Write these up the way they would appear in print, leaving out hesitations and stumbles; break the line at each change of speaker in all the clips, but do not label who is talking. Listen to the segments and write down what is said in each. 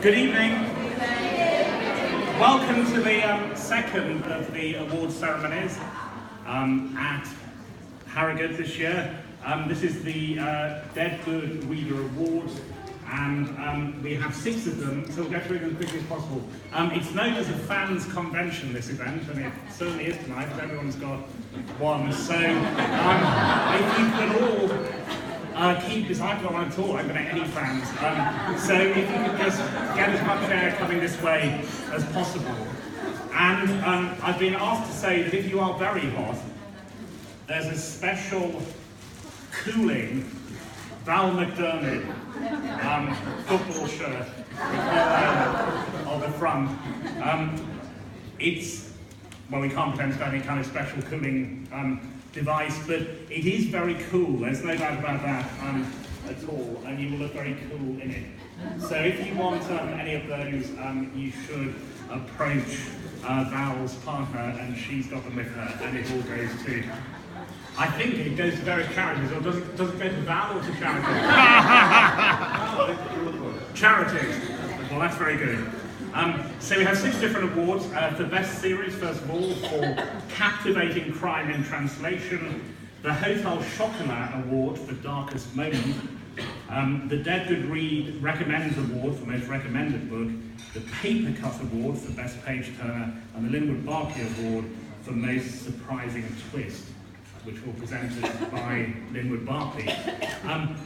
Good evening. Welcome to the second of the award ceremonies at Harrogate this year. This is the Dead Good Reader Awards, and we have 6 of them, so we'll get through them as quickly as possible. It's known as a fans convention, this event, and it certainly is tonight, because everyone's got one. So if you could all keep this, I've got on tour, I haven't got any fans. So if you could just get as much air coming this way as possible. And I've been asked to say that if you are very hot, there's a special cooling Val McDermid football shirt on the front. It's, well, we can't pretend it's got any kind of special cooling device, but it is very cool, there's no doubt about that at all, and you will look very cool in it. So if you want any of those, you should approach Val's partner, and she's got them with her, and it all goes to, I think it goes to various charities, or does it go to Val or to charities? Charities. Well, that's very good. So we have 6 different awards. For Best Series, first of all, for Captivating Crime in Translation. The Hotel Chocolat Award for Darkest Moment. The Dead Good Read Recommends Award for Most Recommended Book. The Paper Cut Award for Best Page Turner. And the Linwood Barclay Award for Most Surprising Twist, which will be presented by Linwood Barclay.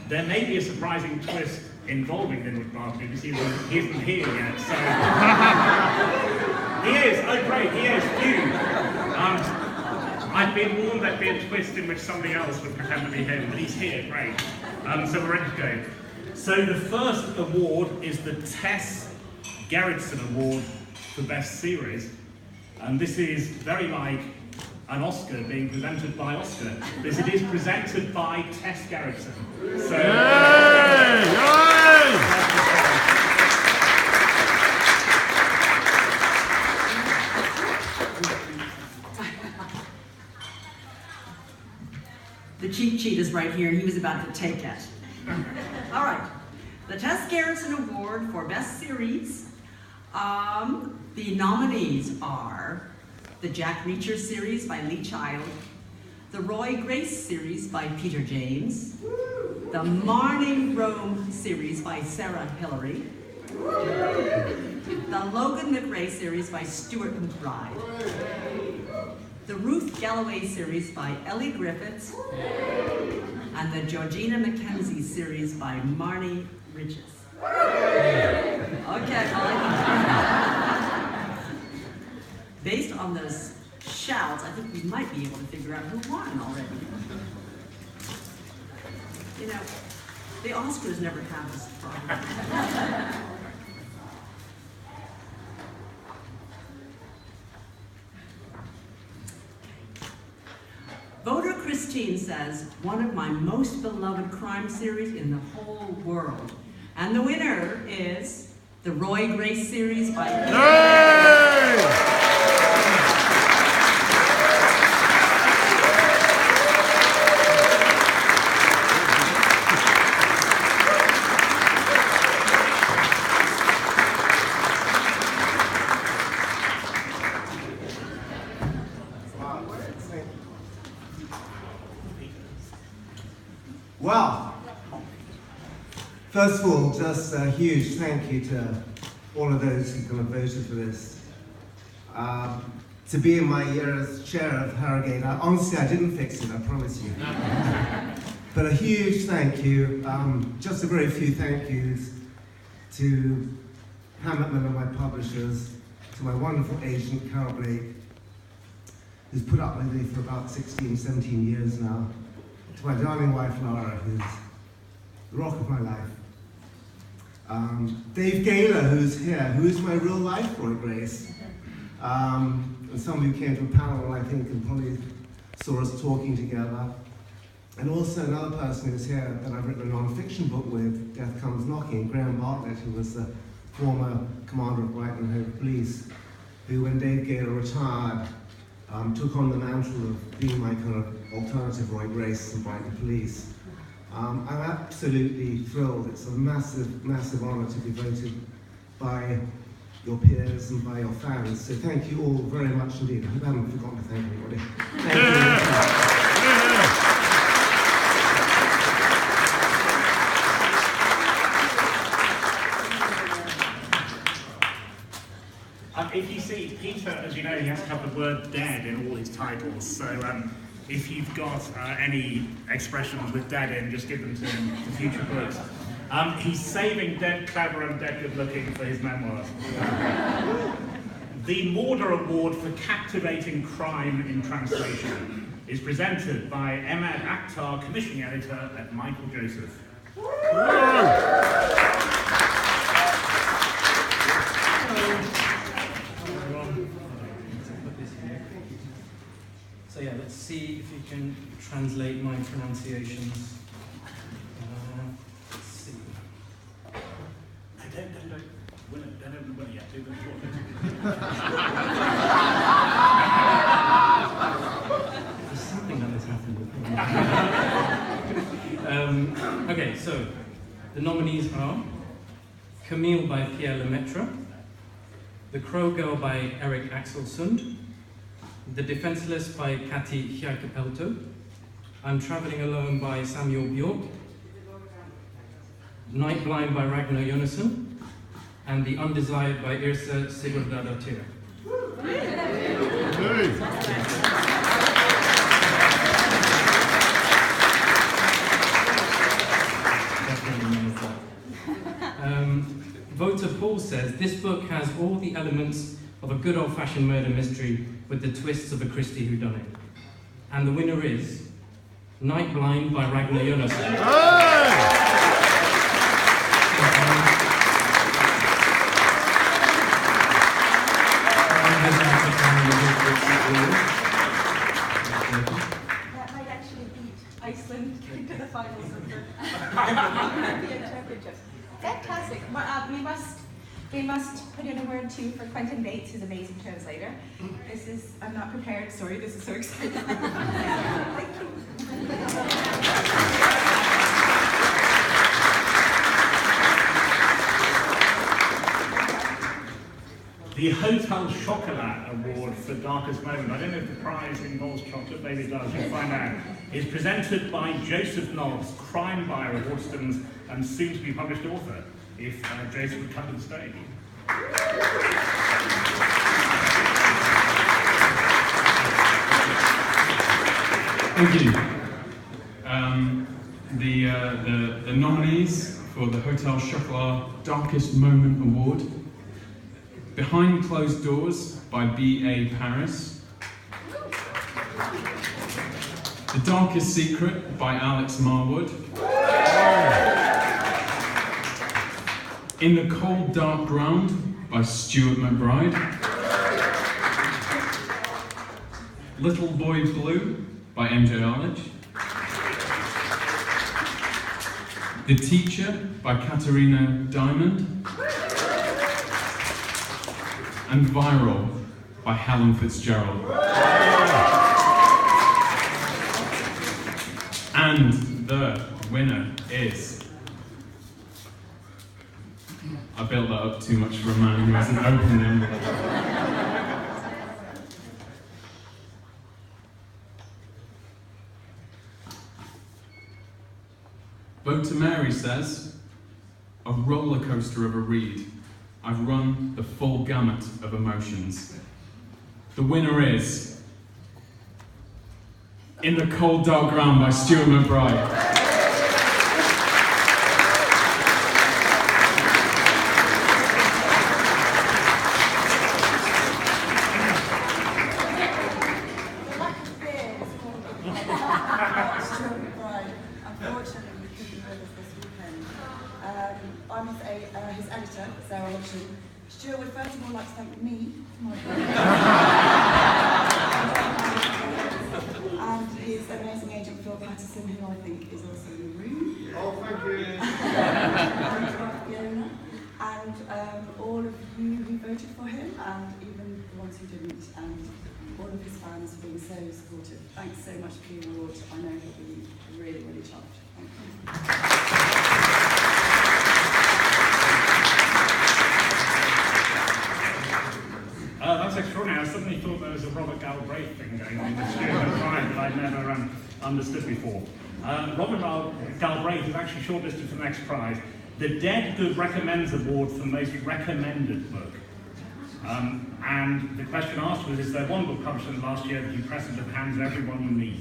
There may be a surprising twist involving Linwood Barclay, because he isn't here yet, so... He is, oh great, he is, huge. I've been warned there'd be a twist in which somebody else would pretend to be him, but he's here, great. So we're ready to go. So the first award is the Tess Gerritsen Award for Best Series, and this is very like an Oscar being presented by Oscar, because it is presented by Tess Gerritsen. So, yay!
The cheat sheet is right here, and he was about to take it. All right, the Tess Gerritsen Award for Best Series. The nominees are the Jack Reacher series by Lee Child, the Roy Grace series by Peter James, the Marnie Rome series by Sarah Hillary, the Logan McRae series by Stuart McBride, the Ruth Galloway series by Ellie Griffiths, and the Georgina Mackenzie series by Marnie Ridges. Okay, based on those shouts, I think we might be able to figure out who won already. You know, the Oscars never have this problem. Voter Christine says, one of my most beloved crime series in the whole world. And the winner is the Roy Grace series by... Yay!
Well, first of all, just a huge thank you to all of those who kind of voted for this. To be in my year as chair of Harrogate, honestly, I didn't fix it, I promise you. But a huge thank you, just a very few thank yous to Hamilton and my publishers, to my wonderful agent, Carol Blake, who's put up with me for about 16, 17 years now, to my darling wife, Laura, who's the rock of my life. Dave Gaylor, who's here, who's my real life Roy Grace. And some of you came to a panel, I think, and probably saw us talking together. And also another person who's here that I've written a non-fiction book with, Death Comes Knocking, Graham Bartlett, who was the former commander of Brighton Hove Police, who, when Dave Gaylor retired, took on the mantle of being my kind of alternative Roy Grace in Brighton Police. I'm absolutely thrilled. It's a massive, massive honour to be voted by your peers and by your fans. So thank you all very much indeed. I hope I haven't forgotten to thank anybody. Thank you.
If you see, Peter, as you know, he has to have the word dead in all his titles, so if you've got any expressions with dead in, just give them to him for future books. He's saving Dead Clever and Dead Good Looking for his memoirs. The Mortar Award for Captivating Crime in Translation is presented by Ahmed Akhtar, Commissioning Editor at Michael Joseph.
So yeah, let's see if you can translate my pronunciations. Let's see.
Don't win it yet, do the
There's something that has happened before. Okay, so the nominees are Camille by Pierre Lemaitre, The Crow Girl by Eric Axelsund, The Defenseless by Kati Hjarkapelto, I'm Traveling Alone by Samuel Bjork, Night Blind by Ragnar Jonasson, and The Undesired by Yrsa Sigurdardóttir. Voter Paul says, this book has all the elements of a good old-fashioned murder mystery with the twists of a Christie whodunit. And the winner is Night Blind by Ragnar Jonasson.
That might actually beat Iceland to the finals of the European Championship. Fantastic. We must put in a word too for Quentin Bates, who's an amazing translator. This is, I'm not prepared, sorry, this is so exciting. Thank you.
The Hotel Chocolat Award for Darkest Moment, I don't know if the prize involves chocolate, maybe it does, you'll find out, is presented by Joseph Nobbs, crime buyer of Waterstones and soon to be published author, if Joseph would come to the stage.
Thank you. The nominees for the Hotel Chocolat Darkest Moment Award: Behind Closed Doors by B.A. Paris, The Darkest Secret by Alex Marwood, In the Cold Dark Ground by Stuart McBride, Little Boy Blue by MJ Arledge, The Teacher by Katarina Diamond, and Viral by Helen Fitzgerald. And the winner is... I built that up too much for a man who hasn't opened the envelope. Voter Mary says, a roller coaster of a read. I've run the full gamut of emotions. The winner is In the Cold Dark Ground by Stuart McBride.
Stuart would first of all like to thank me, and his amazing agent Phil Patterson, who I think is also in the room.
Oh, thank you.
And all of you who voted for him, and even the ones who didn't, and all of his fans for being so supportive. Thanks so much for your award. I know he'll be really, really chuffed. Thank you.
understood before. Robert Galbraith is actually shortlisted for the next prize, the Dead Good Recommends Award for Most Recommended Book. And the question asked was, is there one book published in the last year that you press into the hands of everyone you meet?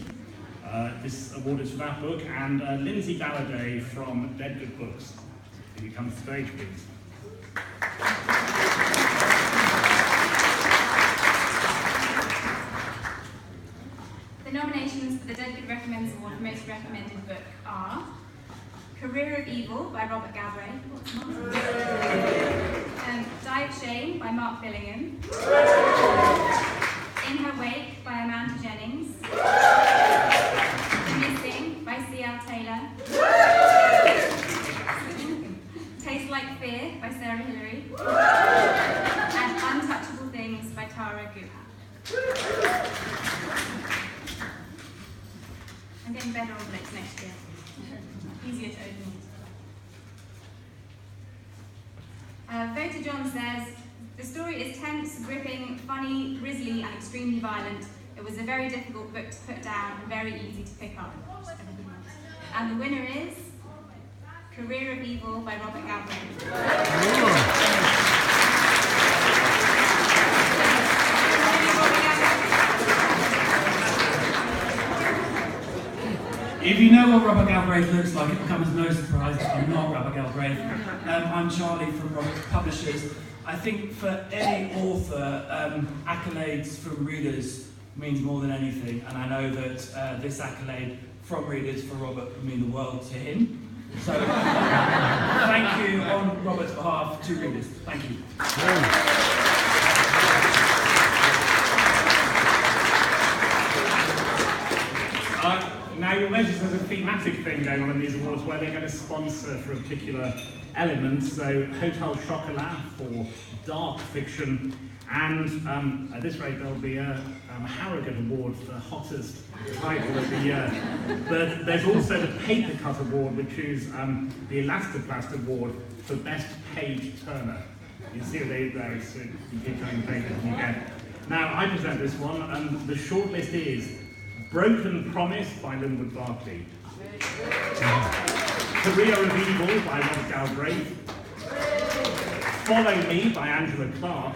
This award is for that book, and Lindsay Galladay from Dead Good Books. If you come to the stage, please.
The nominations for the Dead Good Recommends Award for Most Recommended Book are Career of Evil by Robert Galbraith, Die of Shame by Mark Billingham, In Her Wake by Amanda Jennings, The Missing by C.L. Taylor, Taste Like Fear by Sarah Hillary, and Untouchable Things by Tara Guha. I'm getting better on books next year. Easier to open. Voter John says, the story is tense, gripping, funny, grisly, and extremely violent. It was a very difficult book to put down and very easy to pick up. And the winner is Career of Evil by Robert Galbraith.
If you know what Robert Galbraith looks like, it becomes no surprise that I'm not Robert Galbraith. I'm Charlie from Robert Publishers. I think for any author, accolades from readers means more than anything, and I know that this accolade from readers for Robert would mean the world to him. So thank you on Robert's behalf to readers. Thank you.
Now you'll notice there's a thematic thing going on in these awards where they're going to sponsor for a particular element. So Hotel Chocolat for dark fiction, and at this rate there'll be a Harrogate Award for the hottest title of the year. But there's also the Paper Cut Award, which is the Elastoplast Award for best page turner. You see it there, it's you keep turning the pages and you get. Now I present this one, and the shortlist is Broken Promise by Linwood Barclay, Career of Evil by Robert Galbraith, Follow Me by Angela Clark,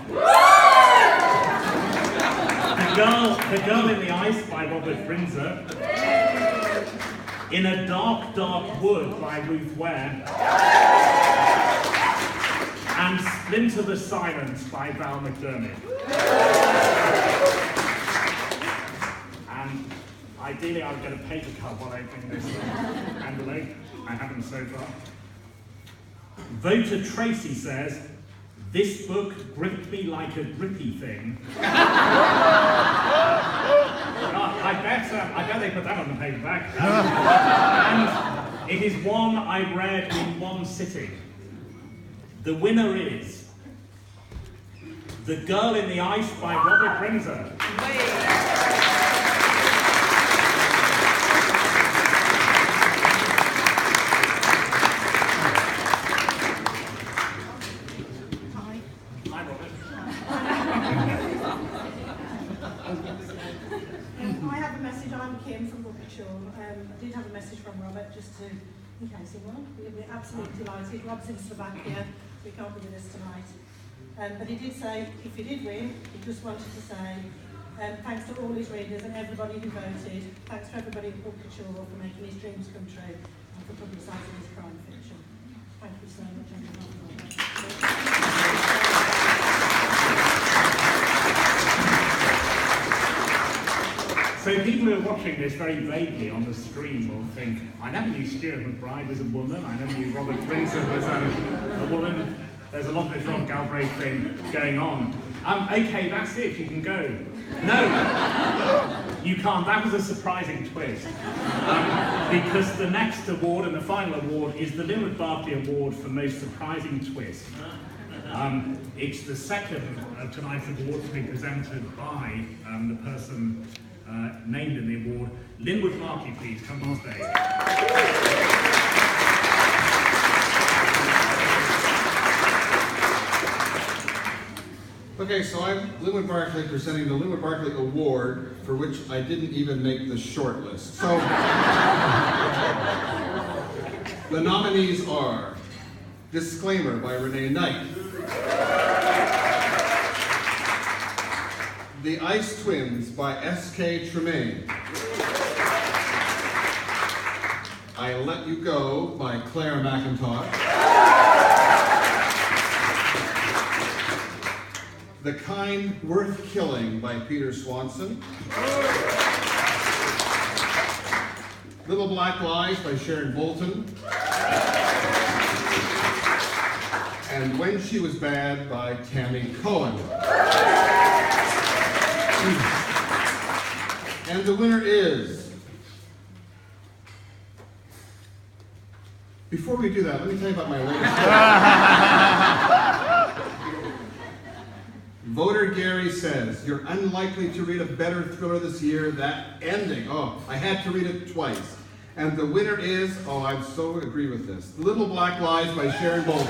The Girl in the Ice by Robert Brinzer, In a Dark, Dark Wood by Ruth Ware, and Splinter the Silence by Val McDermott. And ideally I would get a paper cut while opening this envelope. I haven't so far. Voter Tracy says, this book gripped me like a grippy thing. I bet they put that on the paperback. And it is one I read in one sitting. The winner is The Girl in the Ice by Robert Brinzer.
I did have a message from Robert, just to, in case he won. We're absolutely delighted. Rob's in Slovakia, so he can't be with us tonight. But he did say, if he did win, he just wanted to say, thanks to all his readers and everybody who voted. Thanks to everybody at Book Couture for making his dreams come true and for publicising his crime fiction. Thank you so much, everyone.
So people who are watching this very vaguely on the stream will think, I never knew Stuart McBride was a woman, I never knew Robert Brinzer was a woman. There's a lot of this Rob Galbraith thing going on. Okay, that's it, you can go. No, you can't. That was a surprising twist. Because the next award and the final award is the Linwood Barclay Award for Most Surprising Twist. It's the second of tonight's award to be presented by the person named in the award. Linwood Barclay, please, come on stage.
Well, Okay, so I'm Linwood Barclay presenting the Linwood Barclay Award, for which I didn't even make the short list. So, the nominees are Disclaimer by Renee Knight, The Ice Twins by S.K. Tremaine, I Let You Go by Claire McIntosh, The Kind Worth Killing by Peter Swanson, Little Black Lies by Sharon Bolton, and When She Was Bad by Tammy Cohen. And the winner is... Before we do that, let me tell you about my latest Voter Gary says, you're unlikely to read a better thriller this year, that ending. Oh, I had to read it twice. And the winner is, oh, I so agree with this, Little Black Lies by Sharon Bolton.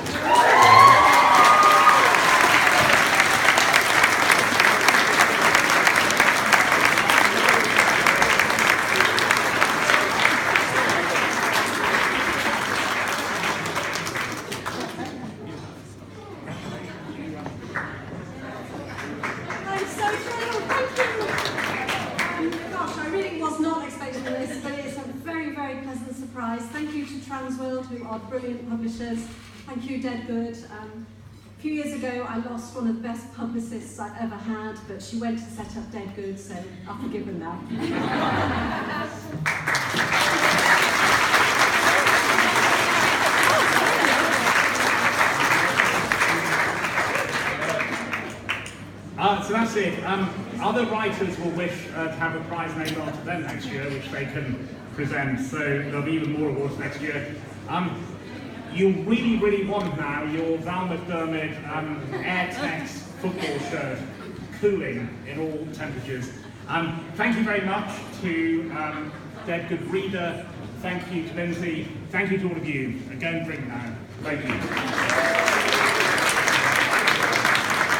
Who are brilliant publishers. Thank you, Dead Good. A few years ago, I lost one of the best publicists I've ever had, but she went to set up Dead Good, so I'll forgive her now.
So that's it. Other writers will wish to have a prize named after them next year, which they can present, so there'll be even more awards next year. You really want now your Val McDermid Airtex football shirt cooling in all temperatures. Thank you very much to Dead Good Reader, thank you to Lindsay, thank you to all of you. Go and drink now. Thank you.